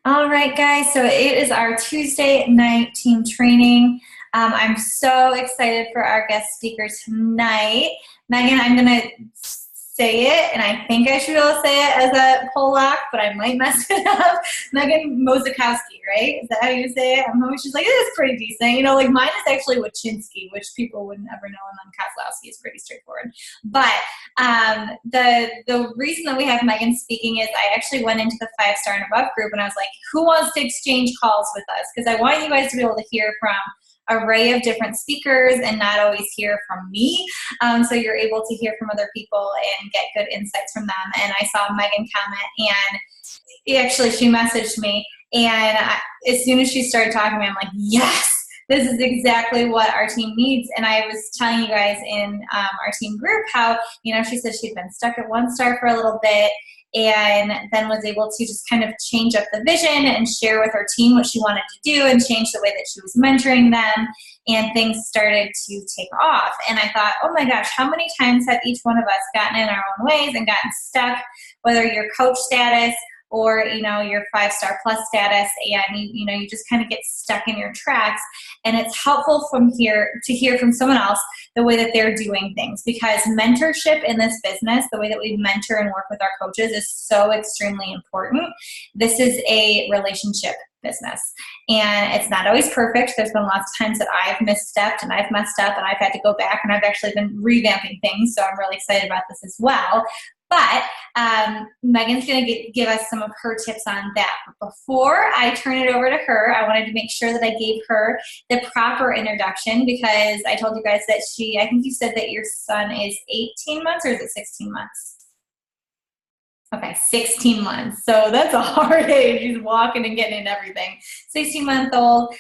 All right, guys. So it is our Tuesday night team training. I'm so excited for our guest speaker tonight. Megan, I'm going to say it, and I think I should be able to say it as a Polak, but I might mess it up. Megan Mozakowski, right? Is that how you say it? I'm hoping she's like, it is pretty decent. You know, like mine is actually Wachinski, which people would never know, and then Kozlowski is pretty straightforward. But the reason that we have Megan speaking is I actually went into the 5-star and above group and I was like, who wants to exchange calls with us? Because I want you guys to be able to hear from array of different speakers and not always hear from me. So you're able to hear from other people and get good insights from them. And I saw Megan comment, and actually she messaged me, and as soon as she started talking to me, I'm like, yes, this is exactly what our team needs. And I was telling you guys in our team group how, she said she'd been stuck at 1-star for a little bit and then was able to just kind of change up the vision and share with her team what she wanted to do and change the way that she was mentoring them, and things started to take off. And I thought, oh my gosh, how many times have each one of us gotten in our own ways and gotten stuck, whether you're coach status or your 5-star plus status, and you just kind of get stuck in your tracks. And it's helpful from here to hear from someone else the way that they're doing things, because mentorship in this business, the way that we mentor and work with our coaches, is so extremely important. This is a relationship business, and it's not always perfect. There's been lots of times that I've misstepped and I've messed up and I've had to go back, and I've actually been revamping things, so I'm really excited about this as well. But Megan's going to give us some of her tips on that. But before I turn it over to her, I wanted to make sure that I gave her the proper introduction, because I told you guys that I think you said that your son is 18 months, or is it 16 months? Okay, 16 months. So that's a hard age. She's walking and getting into everything. 16-month-old.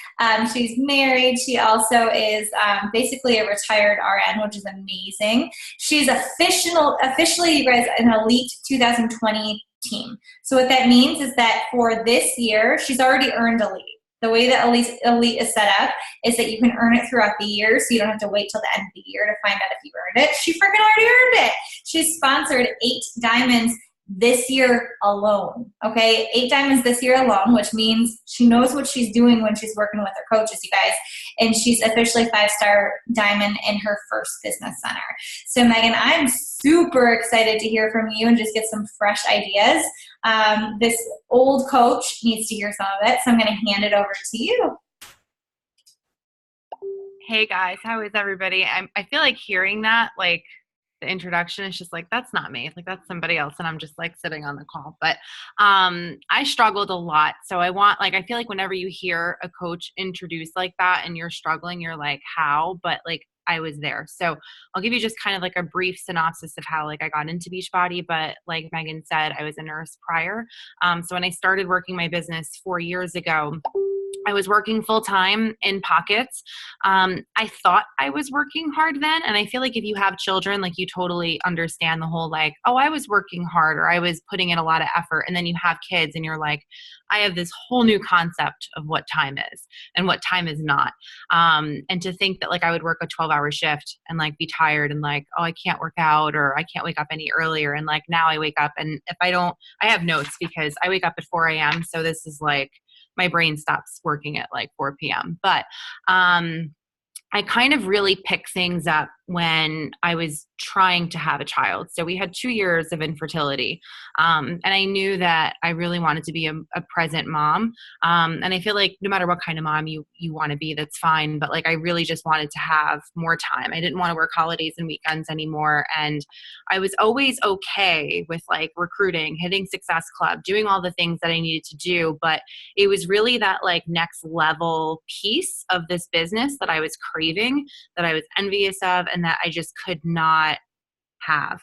She's married. She also is basically a retired RN, which is amazing. She's officially, you guys, an elite 2020 team. So what that means is that for this year, she's already earned elite. The way that elite is set up is that you can earn it throughout the year, so you don't have to wait till the end of the year to find out if you earned it. She freaking already earned it. She's sponsored 8 diamonds this year alone. Okay, 8 diamonds this year alone, which means she knows what she's doing when she's working with her coaches, you guys. And she's officially 5-star diamond in her first business center. So Megan, I'm super excited to hear from you and just get some fresh ideas. This old coach needs to hear some of it, so I'm going to hand it over to you. Hey guys, how is everybody? I feel like hearing that, like, the introduction is just like, that's not me. It's like, that's somebody else. And I'm just like sitting on the call. But I struggled a lot. So I feel like whenever you hear a coach introduced like that and you're struggling, you're like, how? But like, I was there. So I'll give you just kind of like a brief synopsis of how like I got into Beachbody. But like Megan said, I was a nurse prior. So when I started working my business 4 years ago, I was working full time in pockets. I thought I was working hard then. And I feel like if you have children, like you totally understand the whole like, oh, I was working hard, or I was putting in a lot of effort. And then you have kids and you're like, I have this whole new concept of what time is and what time is not. And to think that like I would work a 12-hour shift and like be tired and like, oh, I can't work out, or I can't wake up any earlier. And like now I wake up, and if I don't, I have notes because I wake up at 4 a.m. So this is like, my brain stops working at like 4 p.m. But I kind of really picked things up when I was trying to have a child. So we had 2 years of infertility. And I knew that I really wanted to be a present mom. And I feel like no matter what kind of mom you want to be, that's fine. But like, I really just wanted to have more time. I didn't want to work holidays and weekends anymore. And I was always okay with like recruiting, hitting Success Club, doing all the things that I needed to do. But it was really that like next level piece of this business that I was craving, that I was envious of, and that I just could not have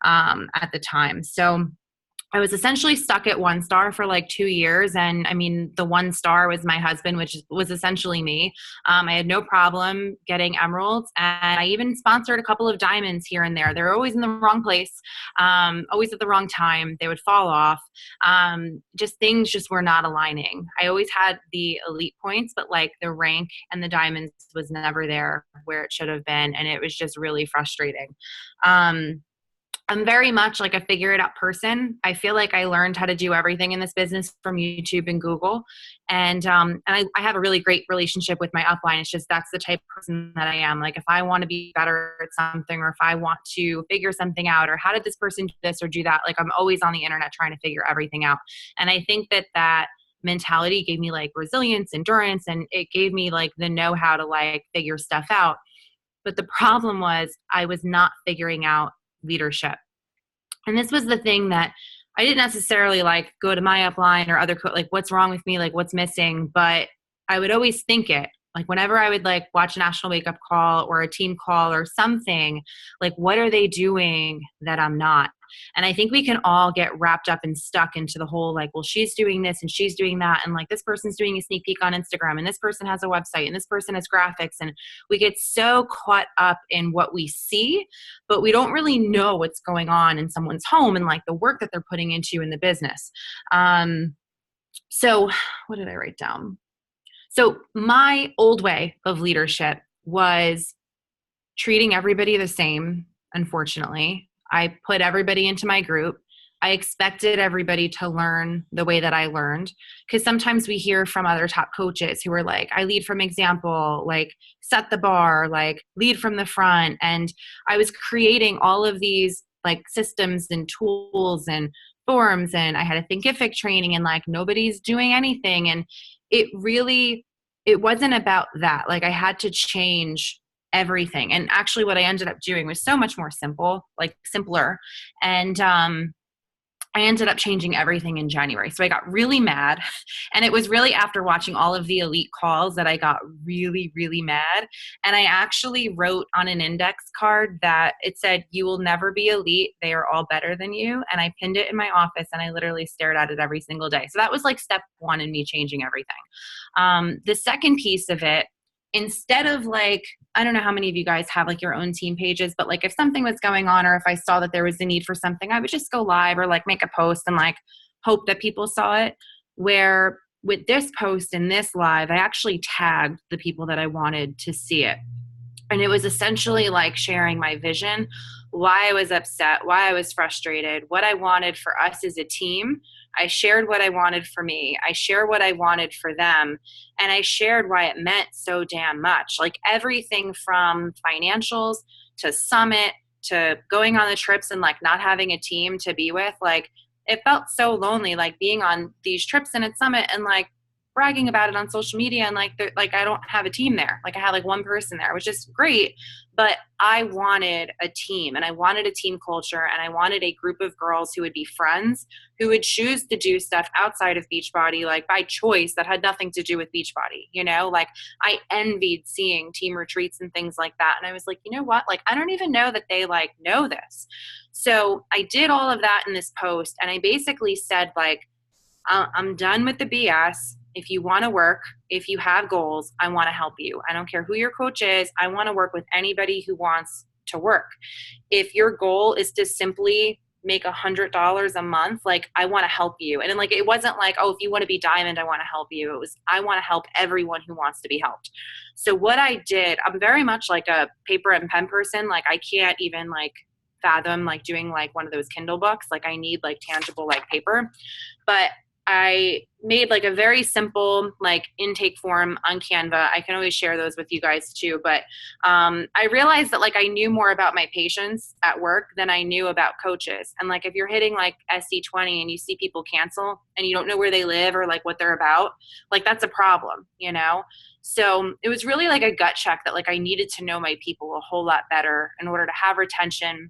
at the time. So I was essentially stuck at 1-star for like 2 years. And I mean, the 1-star was my husband, which was essentially me. I had no problem getting emeralds. And I even sponsored a couple of diamonds here and there. They were always in the wrong place, always at the wrong time. They would fall off. Just things just were not aligning. I always had the elite points, but like the rank and the diamonds was never there where it should have been. And it was just really frustrating. I'm very much like a figure it out person. I feel like I learned how to do everything in this business from YouTube and Google. And I have a really great relationship with my upline. It's just that's the type of person that I am. Like if I want to be better at something, or if I want to figure something out, or how did this person do this or do that, like I'm always on the internet trying to figure everything out. And I think that mentality gave me like resilience, endurance, and it gave me like the know-how to like figure stuff out. But the problem was I was not figuring out leadership. And this was the thing that I didn't necessarily like go to my upline or other like what's wrong with me, like what's missing, but I would always think it. Like whenever I would like watch a National Wake Up Call or a team call or something, like what are they doing that I'm not? And I think we can all get wrapped up and stuck into the whole like, well, she's doing this and she's doing that. And like this person's doing a sneak peek on Instagram and this person has a website and this person has graphics. And we get so caught up in what we see, but we don't really know what's going on in someone's home and like the work that they're putting into in the business. So what did I write down? So my old way of leadership was treating everybody the same, unfortunately. I put everybody into my group. I expected everybody to learn the way that I learned, because sometimes we hear from other top coaches who are like, I lead from example, like set the bar, like lead from the front. And I was creating all of these like systems and tools and forms, and I had a Thinkific training, and like nobody's doing anything. And it wasn't about that. Like I had to change everything. And actually what I ended up doing was so much more simpler. And I ended up changing everything in January. So I got really mad. And it was really after watching all of the elite calls that I got really, really mad. And I actually wrote on an index card that it said, you will never be elite. They are all better than you. And I pinned it in my office and I literally stared at it every single day. So that was like step one in me changing everything. The second piece of it, instead of like, I don't know how many of you guys have like your own team pages, but like if something was going on or if I saw that there was a need for something, I would just go live or like make a post and like hope that people saw it. Where with this post and this live, I actually tagged the people that I wanted to see it. And it was essentially like sharing my vision, why I was upset, why I was frustrated, what I wanted for us as a team. I shared what I wanted for me. I shared what I wanted for them. And I shared why it meant so damn much. Like everything from financials to summit to going on the trips and like not having a team to be with. Like it felt so lonely, like being on these trips and at summit and like bragging about it on social media, and like I don't have a team there. Like I had like one person there, which is great, but I wanted a team, and I wanted a team culture, and I wanted a group of girls who would be friends, who would choose to do stuff outside of Beachbody, like by choice, that had nothing to do with Beachbody. You know, like I envied seeing team retreats and things like that. And I was like, you know what? Like I don't even know that they like know this. So I did all of that in this post, and I basically said like, I'm done with the BS. If you want to work, if you have goals, I want to help you. I don't care who your coach is. I want to work with anybody who wants to work. If your goal is to simply make $100 a month, like I want to help you. And then like, it wasn't like, oh, if you want to be diamond, I want to help you. It was, I want to help everyone who wants to be helped. So what I did, I'm very much like a paper and pen person. Like I can't even like fathom like doing like one of those Kindle books. Like I need like tangible like paper. But I made like a very simple like intake form on Canva. I can always share those with you guys too. But I realized that like I knew more about my patients at work than I knew about coaches. And like if you're hitting like SC20 and you see people cancel and you don't know where they live or like what they're about, like that's a problem, you know? So it was really like a gut check that like I needed to know my people a whole lot better in order to have retention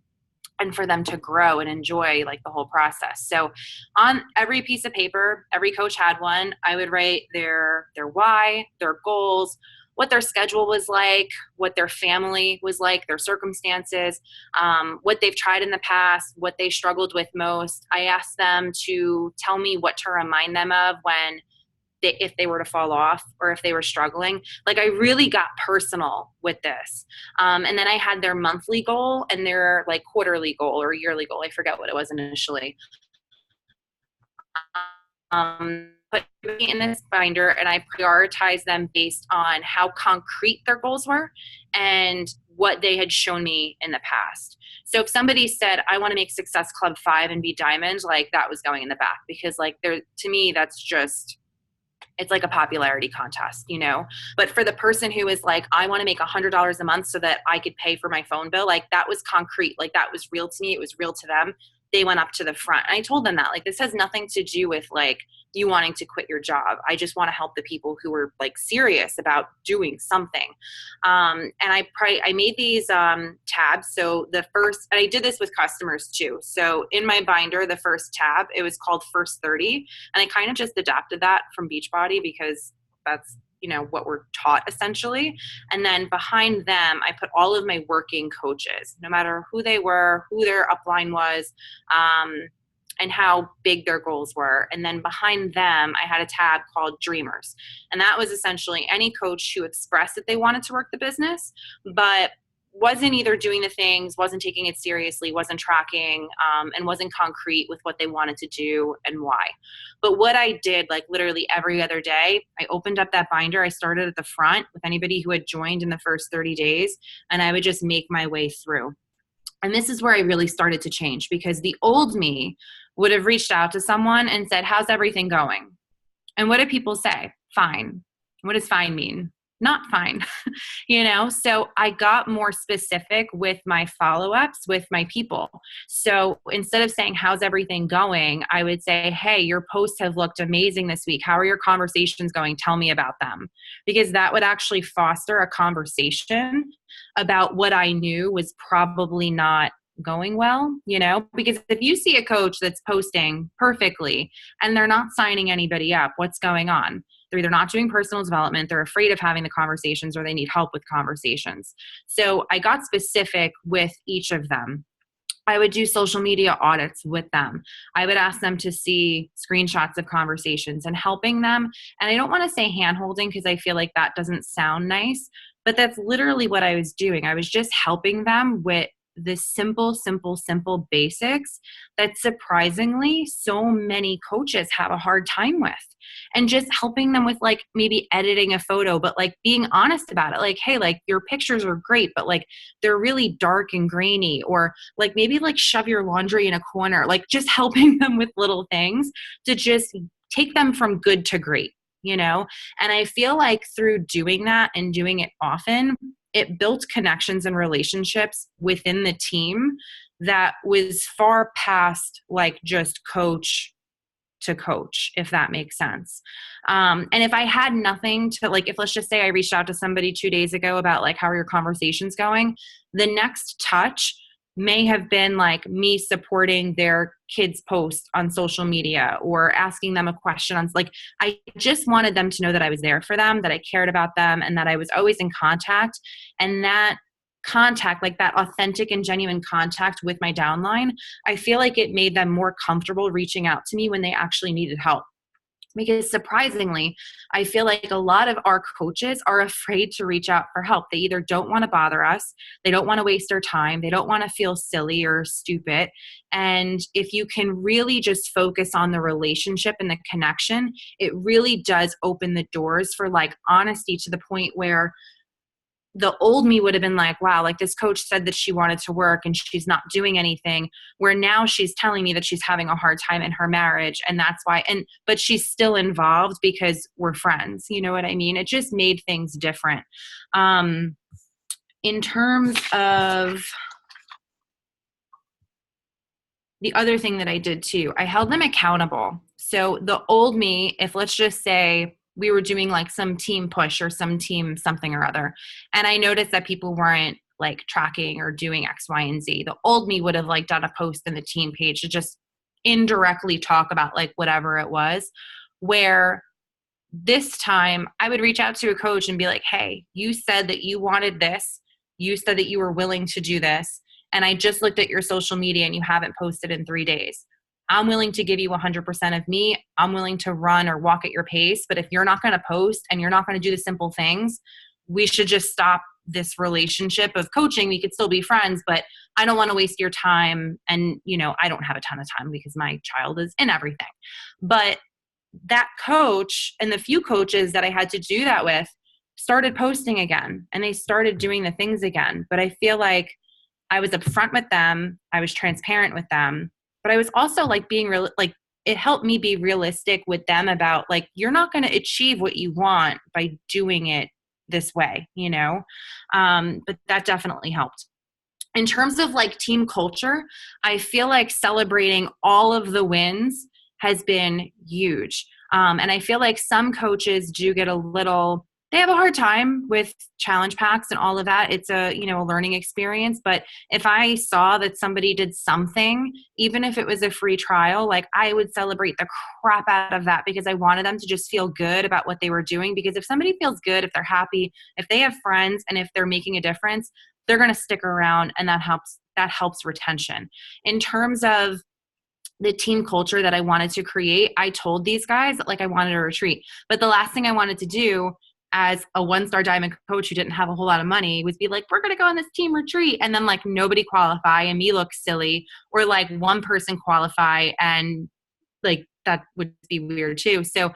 and for them to grow and enjoy like the whole process. So on every piece of paper, every coach had one, I would write their why, their goals, what their schedule was like, what their family was like, their circumstances, what they've tried in the past, what they struggled with most. I asked them to tell me what to remind them of when if they were to fall off or if they were struggling. Like I really got personal with this. And then I had their monthly goal and their like quarterly goal or yearly goal. I forget what it was initially. But everybody in this binder and I prioritized them based on how concrete their goals were and what they had shown me in the past. So if somebody said, I want to make Success Club 5 and be diamond, like that was going in the back, because like there, to me, that's just, it's like a popularity contest, you know? But for the person who is like, I want to make $100 a month so that I could pay for my phone bill, like that was concrete. Like that was real to me. It was real to them. They went up to the front. And I told them that, like, this has nothing to do with like you wanting to quit your job. I just want to help the people who are like serious about doing something. And I made these tabs. So the first, and I did this with customers too. So in my binder, the first tab, it was called First 30. And I kind of just adapted that from Beachbody because that's, you know, what we're taught essentially. And then behind them, I put all of my working coaches, no matter who they were, who their upline was, and how big their goals were. And then behind them, I had a tab called Dreamers. And that was essentially any coach who expressed that they wanted to work the business, but wasn't either doing the things, wasn't taking it seriously, wasn't tracking, and wasn't concrete with what they wanted to do and why. But what I did, like literally every other day, I opened up that binder. I started at the front with anybody who had joined in the first 30 days, and I would just make my way through. And this is where I really started to change, because the old me would have reached out to someone and said, how's everything going? And what do people say? Fine. What does fine mean? Not fine, you know? So I got more specific with my follow-ups with my people. So instead of saying, how's everything going? I would say, hey, your posts have looked amazing this week. How are your conversations going? Tell me about them. Because that would actually foster a conversation about what I knew was probably not going well, you know, because if you see a coach that's posting perfectly and they're not signing anybody up, what's going on? They're either not doing personal development, they're afraid of having the conversations, or they need help with conversations. So I got specific with each of them. I would do social media audits with them. I would ask them to see screenshots of conversations and helping them. And I don't want to say hand-holding because I feel like that doesn't sound nice, but that's literally what I was doing. I was just helping them with the simple basics that surprisingly so many coaches have a hard time with. And just helping them with like maybe editing a photo, but like being honest about it. Like, hey, like your pictures are great, but like they're really dark and grainy, or like maybe like shove your laundry in a corner, like just helping them with little things to just take them from good to great, you know? And I feel like through doing that and doing it often, it built connections and relationships within the team that was far past like just coach to coach, if that makes sense. And if I had nothing to like, if let's just say I reached out to somebody 2 days ago about like, how are your conversations going? The next touch may have been like me supporting their kids' post on social media or asking them a question on like, I just wanted them to know that I was there for them, that I cared about them, and that I was always in contact. And that contact, like that authentic and genuine contact with my downline, I feel like it made them more comfortable reaching out to me when they actually needed help. Because surprisingly, I feel like a lot of our coaches are afraid to reach out for help. They either don't want to bother us, they don't want to waste their time, they don't want to feel silly or stupid. And if you can really just focus on the relationship and the connection, it really does open the doors for like honesty, to the point where the old me would have been like, wow, like this coach said that she wanted to work and she's not doing anything, where now she's telling me that she's having a hard time in her marriage. And that's why, but she's still involved because we're friends. You know what I mean? It just made things different. In terms of the other thing that I did too, I held them accountable. So the old me, if let's just say we were doing like some team push or some team something or other, and I noticed that people weren't like tracking or doing X, Y, and Z, the old me would have like done a post in the team page to just indirectly talk about like whatever it was, where this time I would reach out to a coach and be like, hey, you said that you wanted this. You said that you were willing to do this. And I just looked at your social media and you haven't posted in 3 days. I'm willing to give you 100% of me. I'm willing to run or walk at your pace. But if you're not going to post and you're not going to do the simple things, we should just stop this relationship of coaching. We could still be friends, but I don't want to waste your time. And, you know, I don't have a ton of time because my child is in everything. But that coach and the few coaches that I had to do that with started posting again, and they started doing the things again. But I feel like I was upfront with them. I was transparent with them, but I was also like being real, like it helped me be realistic with them about like, you're not going to achieve what you want by doing it this way, you know? But that definitely helped. In terms of like team culture, I feel like celebrating all of the wins has been huge. And I feel like some coaches do get they have a hard time with challenge packs and all of that. It's a learning experience. But if I saw that somebody did something, even if it was a free trial, like I would celebrate the crap out of that, because I wanted them to just feel good about what they were doing. Because if somebody feels good, if they're happy, if they have friends, and if they're making a difference, they're going to stick around, and that helps retention. In terms of the team culture that I wanted to create, I told these guys that like I wanted a retreat. But the last thing I wanted to do as a 1-star diamond coach who didn't have a whole lot of money was be like, we're going to go on this team retreat, and then like nobody qualify and me look silly, or like one person qualify and like that would be weird too. So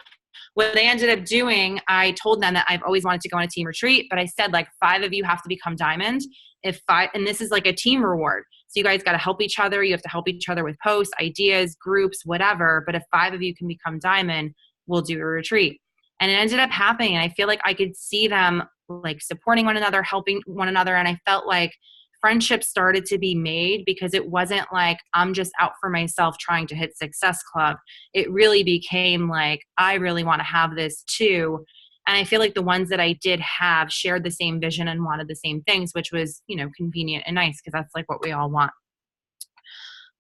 what they ended up doing, I told them that I've always wanted to go on a team retreat, but I said like 5 of you have to become diamond. And this is like a team reward. So you guys got to help each other. You have to help each other with posts, ideas, groups, whatever. But if 5 of you can become diamond, we'll do a retreat. And it ended up happening. And I feel like I could see them like supporting one another, helping one another. And I felt like friendships started to be made, because it wasn't like I'm just out for myself trying to hit Success Club. It really became like, I really want to have this too. And I feel like the ones that I did have shared the same vision and wanted the same things, which was, convenient and nice, because that's like what we all want.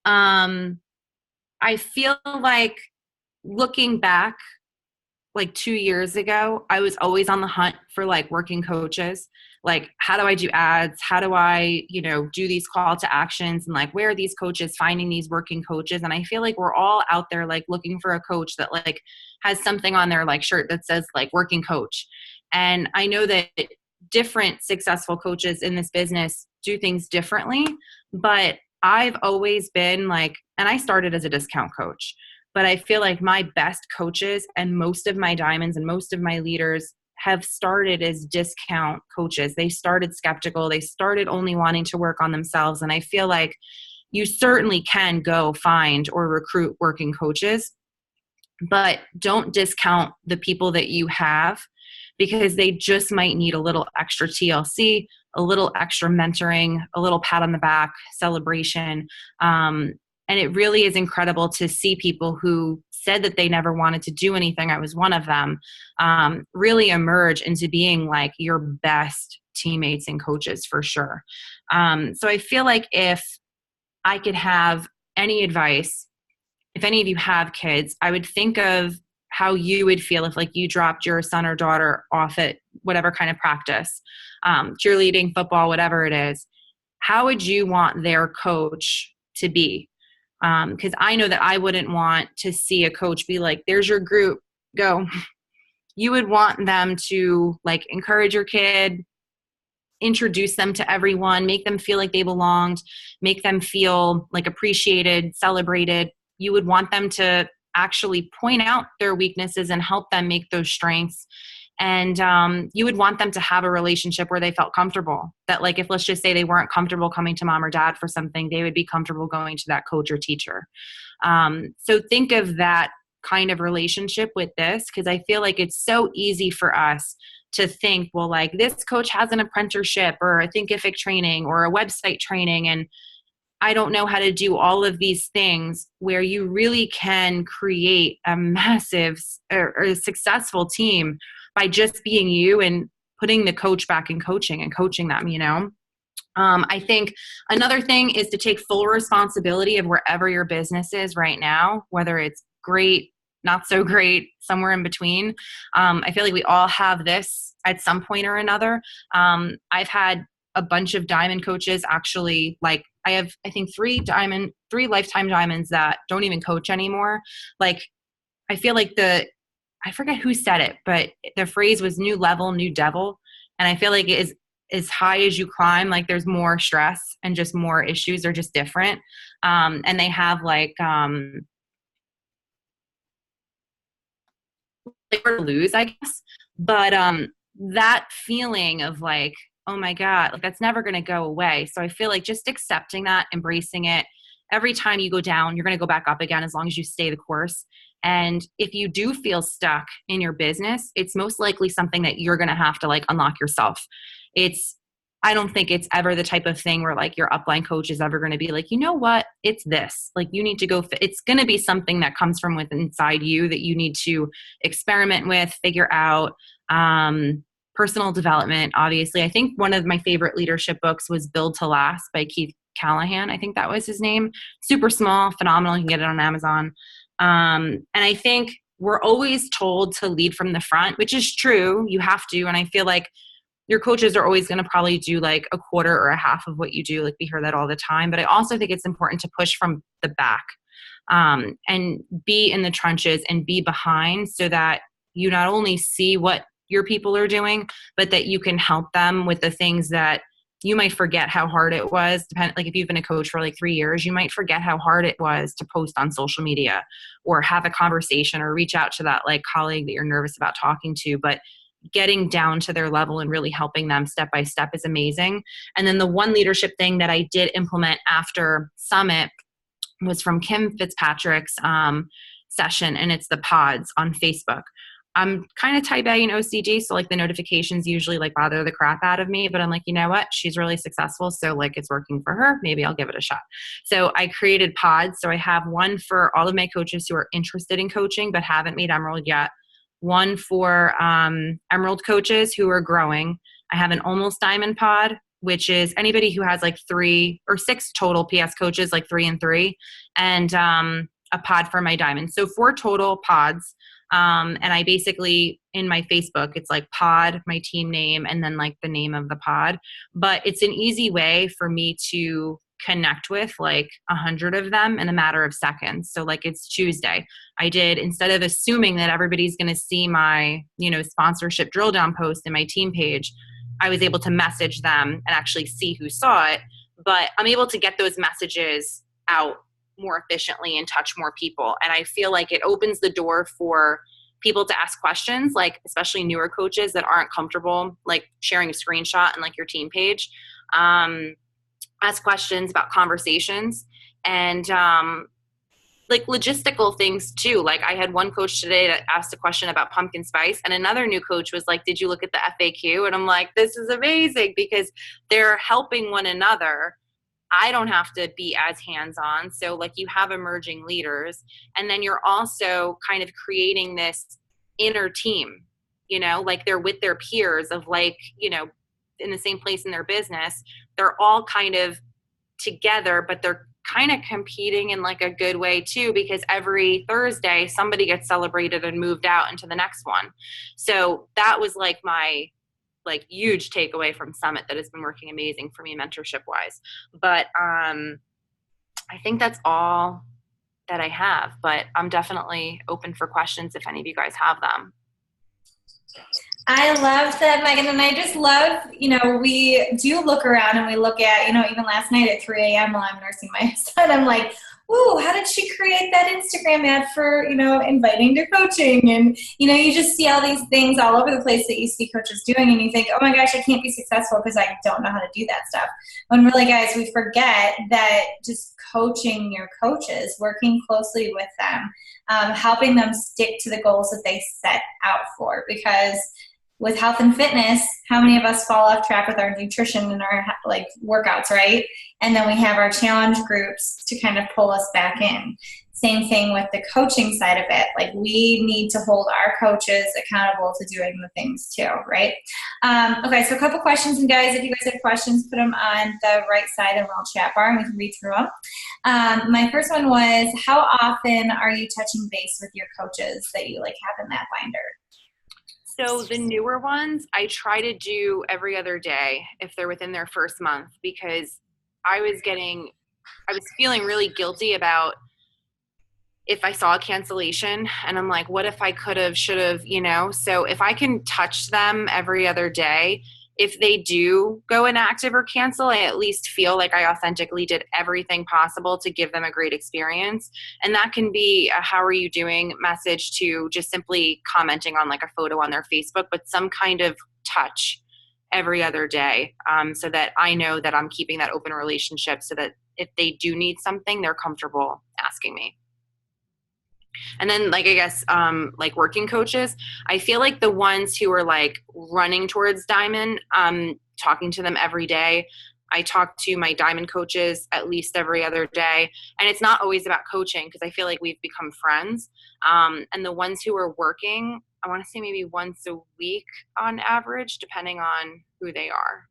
I feel like looking back, like 2 years ago, I was always on the hunt for like working coaches. Like, how do I do ads? How do I, do these call to actions? And like, where are these coaches finding these working coaches? And I feel like we're all out there like looking for a coach that like has something on their like shirt that says like working coach. And I know that different successful coaches in this business do things differently, but I've always been like, and I started as a discount coach, but I feel like my best coaches and most of my diamonds and most of my leaders have started as discount coaches. They started skeptical. They started only wanting to work on themselves. And I feel like you certainly can go find or recruit working coaches, but don't discount the people that you have, because they just might need a little extra TLC, a little extra mentoring, a little pat on the back, celebration. And it really is incredible to see people who said that they never wanted to do anything, I was one of them, really emerge into being like your best teammates and coaches for sure. So I feel like if I could have any advice, if any of you have kids, I would think of how you would feel if like you dropped your son or daughter off at whatever kind of practice, cheerleading, football, whatever it is. How would you want their coach to be? Because I know that I wouldn't want to see a coach be like, there's your group, go. You would want them to like encourage your kid, introduce them to everyone, make them feel like they belonged, make them feel like appreciated, celebrated. You would want them to actually point out their weaknesses and help them make those strengths. And you would want them to have a relationship where they felt comfortable. That like, if let's just say they weren't comfortable coming to mom or dad for something, they would be comfortable going to that coach or teacher. So think of that kind of relationship with this, because I feel like it's so easy for us to think, well, like this coach has an apprenticeship or a Thinkific training or a website training, and I don't know how to do all of these things, where you really can create a massive or a successful team by just being you and putting the coach back in coaching and coaching them, I think another thing is to take full responsibility of wherever your business is right now, whether it's great, not so great, somewhere in between. I feel like we all have this at some point or another. I've had a bunch of diamond coaches actually, like I have, I think 3 lifetime diamonds that don't even coach anymore. Like, I feel like I forget who said it, but the phrase was new level, new devil. And I feel like it is as high as you climb, like there's more stress and just more issues are just different. And they have like, or lose, I guess. But that feeling of like, oh my God, like that's never going to go away. So I feel like just accepting that, embracing it. Every time you go down, you're going to go back up again as long as you stay the course. And if you do feel stuck in your business, it's most likely something that you're going to have to like unlock yourself. I don't think it's ever the type of thing where like your upline coach is ever going to be like, you know what, it's this, like you need to go, it's going to be something that comes from within inside you that you need to experiment with, figure out. Personal development, obviously. I think one of my favorite leadership books was Build to Last by Keith Callahan. I think that was his name. Super small, phenomenal. You can get it on Amazon. And I think we're always told to lead from the front, which is true. You have to. And I feel like your coaches are always going to probably do like a quarter or a half of what you do. Like we hear that all the time. But I also think it's important to push from the back, and be in the trenches and be behind so that you not only see what your people are doing, but that you can help them with the things that you might forget how hard it was. Like if you've been a coach for like 3 years, you might forget how hard it was to post on social media or have a conversation or reach out to that like colleague that you're nervous about talking to. But getting down to their level and really helping them step by step is amazing. And then the one leadership thing that I did implement after Summit was from Kim Fitzpatrick's session, and it's the pods on Facebook. I'm kind of type A and OCD, so like the notifications usually like bother the crap out of me, but I'm like, you know what? She's really successful, so like it's working for her. Maybe I'll give it a shot. So I created pods. So I have one for all of my coaches who are interested in coaching but haven't made Emerald yet. One for Emerald coaches who are growing. I have an almost diamond pod, which is anybody who has like 3 or 6 total PS coaches, like 3 and 3, and a pod for my diamond. So 4 total pods. And I basically, in my Facebook, it's like pod, my team name, and then like the name of the pod. But it's an easy way for me to connect with like 100 of them in a matter of seconds. So like it's Tuesday. Instead of assuming that everybody's going to see my, sponsorship drill down post in my team page, I was able to message them and actually see who saw it. But I'm able to get those messages out more efficiently and touch more people. And I feel like it opens the door for people to ask questions, like especially newer coaches that aren't comfortable like sharing a screenshot in like your team page. Ask questions about conversations and like logistical things too. Like I had one coach today that asked a question about pumpkin spice, and another new coach was like, did you look at the FAQ? And I'm like, this is amazing because they're helping one another. I don't have to be as hands-on. So like you have emerging leaders, and then you're also kind of creating this inner team, like they're with their peers of like, in the same place in their business. They're all kind of together, but they're kind of competing in like a good way too, because every Thursday somebody gets celebrated and moved out into the next one. So that was like my like huge takeaway from Summit that has been working amazing for me mentorship wise. But I think that's all that I have, but I'm definitely open for questions if any of you guys have them. I love that, Megan, and I just love, we do look around and we look at, even last night at 3 a.m. while I'm nursing my son, I'm like, ooh, how did she create that Instagram ad for, inviting to coaching? And, you just see all these things all over the place that you see coaches doing, and you think, oh my gosh, I can't be successful because I don't know how to do that stuff. When really, guys, we forget that just coaching your coaches, working closely with them, helping them stick to the goals that they set out for, because with health and fitness, how many of us fall off track with our nutrition and our like workouts, right? And then we have our challenge groups to kind of pull us back in. Same thing with the coaching side of it. Like we need to hold our coaches accountable to doing the things too, right? Okay, so a couple questions. And guys, if you guys have questions, put them on the right side of the little chat bar and we can read through them. My first one was, how often are you touching base with your coaches that you like have in that binder? So the newer ones, I try to do every other day if they're within their first month, because I was feeling really guilty about if I saw a cancellation, and I'm like, what if I could have, should have, so if I can touch them every other day, if they do go inactive or cancel, I at least feel like I authentically did everything possible to give them a great experience. And that can be a how are you doing message to just simply commenting on like a photo on their Facebook, but some kind of touch every other day, so that I know that I'm keeping that open relationship so that if they do need something, they're comfortable asking me. And then like, I guess, like working coaches, I feel like the ones who are like running towards Diamond, talking to them every day. I talk to my Diamond coaches at least every other day. And it's not always about coaching because I feel like we've become friends. And the ones who are working, I want to say maybe once a week on average, depending on who they are.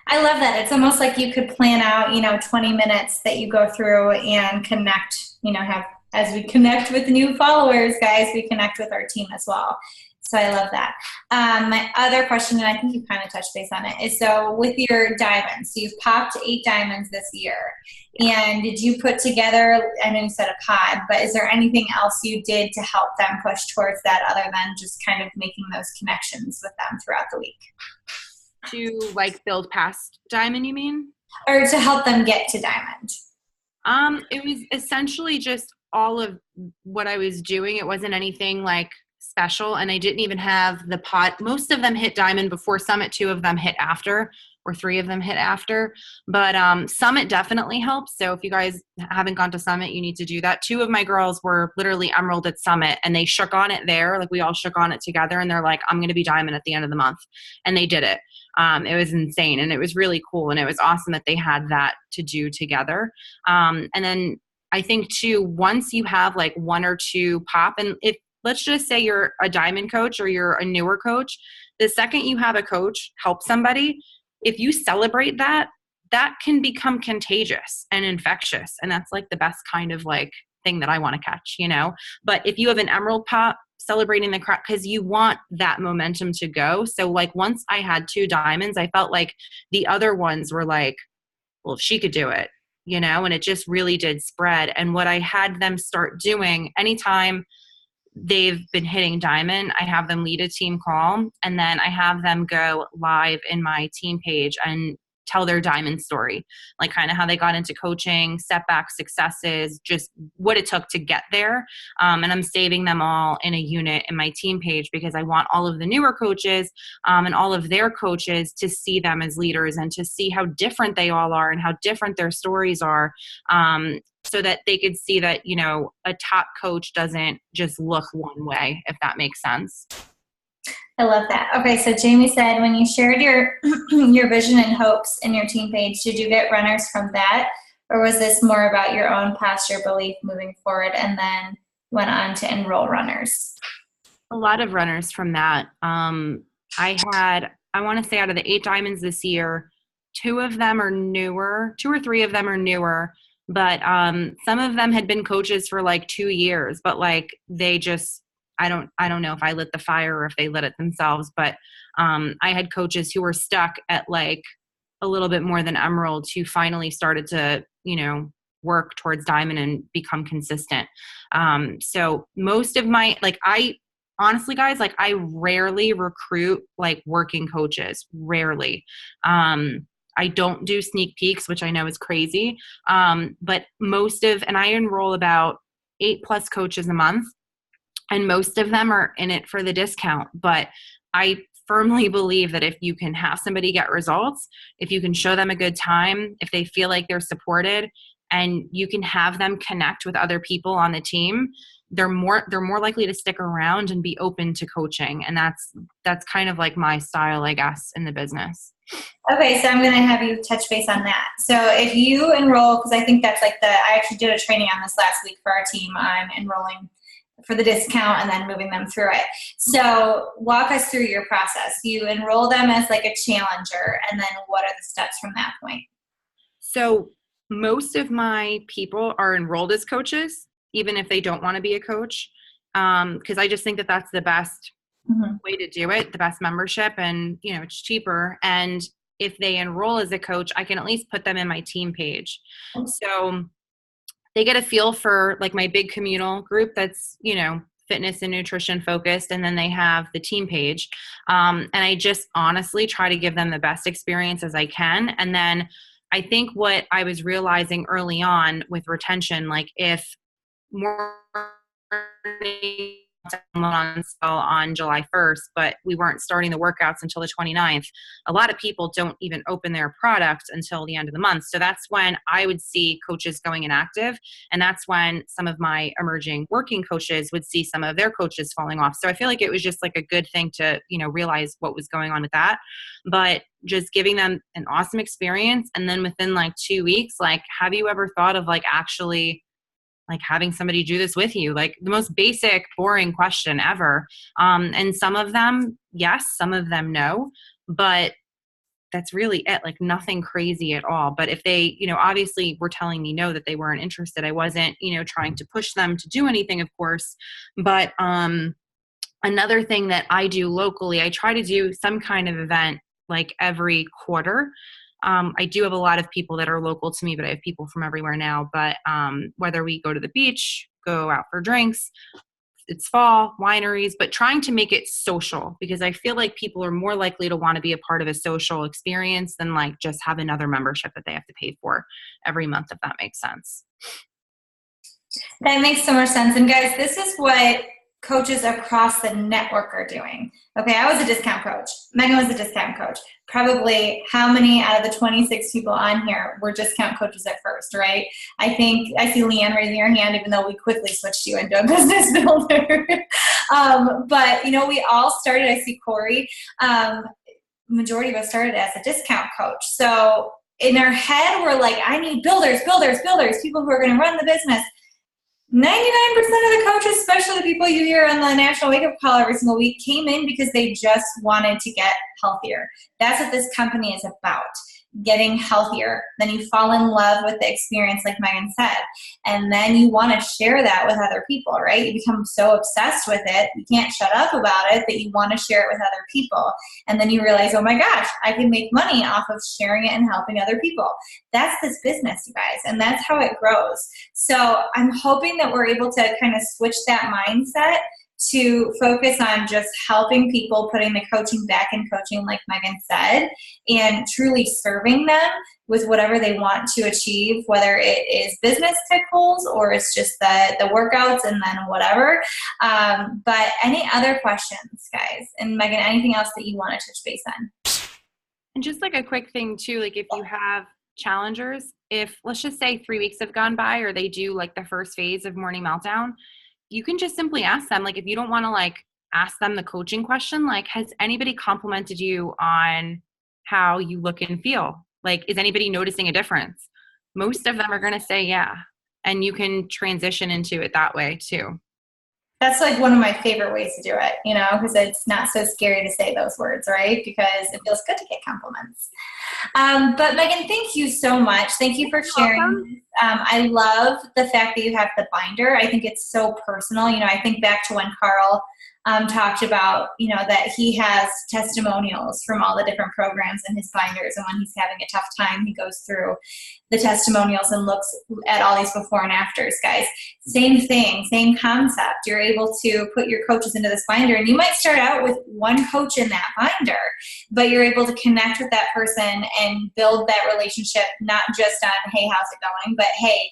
I love that. It's almost like you could plan out, 20 minutes that you go through and connect, have, as we connect with new followers, guys, we connect with our team as well. So I love that. My other question, and I think you kind of touched base on it, is so with your diamonds, so you've popped 8 diamonds this year. And did you put together, I know you said a pod, but is there anything else you did to help them push towards that other than just kind of making those connections with them throughout the week? To like build past Diamond, you mean? Or to help them get to Diamond? It was essentially just all of what I was doing. It wasn't anything like special, and I didn't even have the pot. Most of them hit Diamond before Summit. 2 of them hit after, or 3 of them hit after. But Summit definitely helps. So if you guys haven't gone to Summit, you need to do that. 2 of my girls were literally Emerald at Summit, and they shook on it there. Like we all shook on it together, and they're like, I'm going to be Diamond at the end of the month. And they did it. It was insane, and it was really cool, and it was awesome that they had that to do together. And then I think too, once you have like 1 or 2 pop, and if let's just say you're a Diamond coach or you're a newer coach, the second you have a coach help somebody, if you celebrate that, that can become contagious and infectious, and that's like the best kind of like thing that I want to catch, But if you have an Emerald pop, celebrating the crowd, because you want that momentum to go. So like once I had 2 diamonds, I felt like the other ones were like, well, if she could do it, and it just really did spread. And what I had them start doing anytime they've been hitting Diamond, I have them lead a team call, and then I have them go live in my team page and tell their Diamond story, like kind of how they got into coaching, setbacks, successes, just what it took to get there. And I'm saving them all in a unit in my team page because I want all of the newer coaches and all of their coaches to see them as leaders and to see how different they all are and how different their stories are. So that they could see that, a top coach doesn't just look one way, if that makes sense. I love that. Okay, so Jamie said when you shared your your vision and hopes in your team page, did you get runners from that? Or was this more about your own posture belief moving forward and then went on to enroll runners? A lot of runners from that. I want to say out of the 8 diamonds this year, 2 of them are newer, 2 or 3 of them are newer, but some of them had been coaches for like 2 years, but like they just, I don't know if I lit the fire or if they lit it themselves, but I had coaches who were stuck at like a little bit more than Emerald who finally started to, work towards Diamond and become consistent. So most of my, honestly, guys, I rarely recruit like working coaches, rarely. I don't do sneak peeks, which I know is crazy. But and I enroll about 8+ coaches a month. And most of them are in it for the discount. But I firmly believe that if you can have somebody get results, if you can show them a good time, if they feel like they're supported, and you can have them connect with other people on the team, they're more likely to stick around and be open to coaching. And that's kind of like my style, I guess, in the business. Okay, so I'm going to have you touch base on that. So if you enroll, because I think that's I actually did a training on this last week for our team on enrolling for the discount and then moving them through it. So walk us through your process. You enroll them as like a challenger, and then what are the steps from that point? So most of my people are enrolled as coaches, even if they don't want to be a coach, because I just think that that's the best way to do it, the best membership, and it's cheaper. And if they enroll as a coach, I can at least put them in my team page. So they get a feel for like my big communal group that's fitness and nutrition focused, and then they have the team page. And I just honestly try to give them the best experience as I can. And then I think what I was realizing early on with retention, like if more on July 1st, but we weren't starting the workouts until the 29th. A lot of people don't even open their product until the end of the month. So that's when I would see coaches going inactive. And that's when some of my emerging working coaches would see some of their coaches falling off. So I feel like it was just like a good thing to, realize what was going on with that. But just giving them an awesome experience. And then within like 2 weeks, like, have you ever thought of like actually like having somebody do this with you? Like the most basic, boring question ever. And some of them, yes, some of them, no, but that's really it. Like nothing crazy at all. But if they, obviously were telling me no, that they weren't interested, I wasn't, trying to push them to do anything, of course. But another thing that I do locally, I try to do some kind of event like every quarter. I do have a lot of people that are local to me, but I have people from everywhere now. But whether we go to the beach, go out for drinks, it's fall, wineries, but trying to make it social, because I feel like people are more likely to want to be a part of a social experience than like just have another membership that they have to pay for every month, if that makes sense. That makes so much sense. And guys, this is what coaches across the network are doing. Okay, I was a discount coach. Megan was a discount coach. Probably how many out of the 26 people on here were discount coaches at first, right? I think I see Leanne raising her hand, even though we quickly switched you into a business builder. But, we all started, I see Corey, majority of us started as a discount coach. So in our head, we're like, I need builders, people who are going to run the business. 99% of the coaches, especially the people you hear on the National Wake Up Call every single week, came in because they just wanted to get healthier. That's what this company is about, getting healthier. Then you fall in love with the experience, like Megan said, and then you want to share that with other people, right? You become so obsessed with it, you can't shut up about it, that you want to share it with other people. And then you realize, oh my gosh, I can make money off of sharing it and helping other people. That's this business, you guys, and that's how it grows. So I'm hoping that we're able to kind of switch that mindset to focus on just helping people, putting the coaching back in coaching, like Megan said, and truly serving them with whatever they want to achieve, whether it is business type goals or it's just the workouts and then whatever. But any other questions, guys? And Megan, anything else that you want to touch base on? And just like a quick thing too, like if you have challengers, if let's just say 3 weeks have gone by or they do like the first phase of Morning Meltdown, you can just simply ask them, like if you don't want to like ask them the coaching question, like has anybody complimented you on how you look and feel? Like is anybody noticing a difference? Most of them are going to say yeah. And you can transition into it that way too. That's like one of my favorite ways to do it, because it's not so scary to say those words, right? Because it feels good to get compliments. But Megan, thank you so much. Thank you for sharing. I love the fact that you have the binder. I think it's so personal. I think back to when Carl talked about, that he has testimonials from all the different programs in his binders. And when he's having a tough time, he goes through the testimonials and looks at all these before and afters, guys. Same thing, same concept. You're able to put your coaches into this binder, and you might start out with one coach in that binder, but you're able to connect with that person and build that relationship, not just on, hey, how's it going? But hey,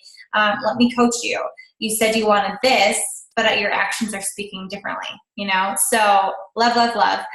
let me coach you. You said you wanted this, but your actions are speaking differently, So love, love, love.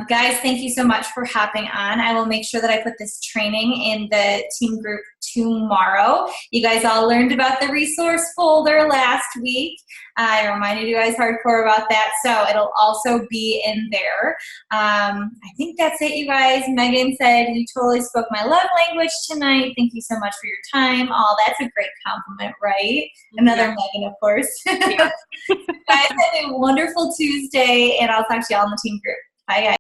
Guys, thank you so much for hopping on. I will make sure that I put this training in the team group tomorrow. You guys all learned about the resource folder last week. I reminded you guys hardcore about that, so it'll also be in there. I think that's it, you guys. Megan said, you totally spoke my love language tonight. Thank you so much for your time. Oh, that's a great compliment, right? Another Megan, of course. Yeah. Guys, have a wonderful Tuesday, and I'll talk to you all in the team group. Bye, guys.